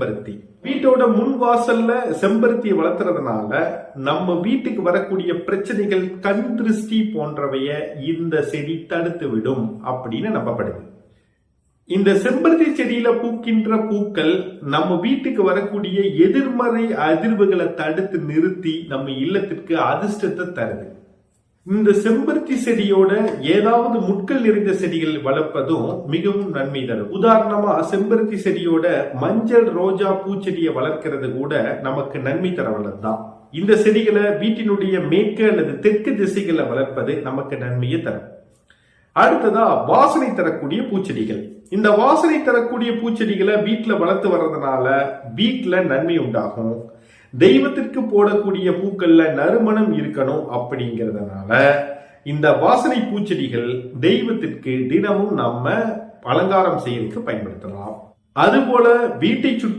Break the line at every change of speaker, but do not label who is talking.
செம்பருத்தி. வீட்டோட முன் வாசல்ல செம்பருத்தியை வளர்த்துறதுனால நம்ம வீட்டுக்கு வரக்கூடிய பிரச்சனைகள், கண் திருஷ்டி போன்றவைய இந்த செடி தடுத்து விடும் அப்படின்னு நம்பப்படுது. இந்த செம்பருத்தி செடியில பூக்கின்ற பூக்கள் நம்ம வீட்டுக்கு வரக்கூடிய எதிர்மறை அதிர்வுகளை தடுத்து நிறுத்தி நம்ம இல்லத்திற்கு அதிர்ஷ்டத்தை தருது. இந்த செம்பருத்தி செடியோட ஏதாவது முட்கள் நிறைந்த செடிகள் வளர்ப்பதும் மிகவும் நன்மை தரும். உதாரணமா செம்பருத்தி செடியோட மஞ்சள் ரோஜா பூச்செடியை வளர்க்கிறது கூட நமக்கு நன்மை தரவல்லதுதான். இந்த செடிகளை வீட்டினுடைய மேற்கு அல்லது தெற்கு திசைகளை வளர்ப்பது நமக்கு நன்மையை தரும். அடுத்ததா வாசனை தரக்கூடிய பூச்செடிகள். இந்த வாசனை தரக்கூடிய பூச்செடிகளை வீட்டுல வளர்த்து வர்றதுனால வீட்டுல நன்மை உண்டாகும். தெய்வத்திற்கு போடக்கூடிய பூக்கள்ல நறுமணம் இருக்கணும் அப்படிங்கிறதுனால இந்த வாசனை பூச்செடிகள் தெய்வத்திற்கு தினமும் நம்ம அலங்காரம் செய்யறதுக்கு பயன்படுத்தலாம். அதுபோல வீட்டை சுற்றி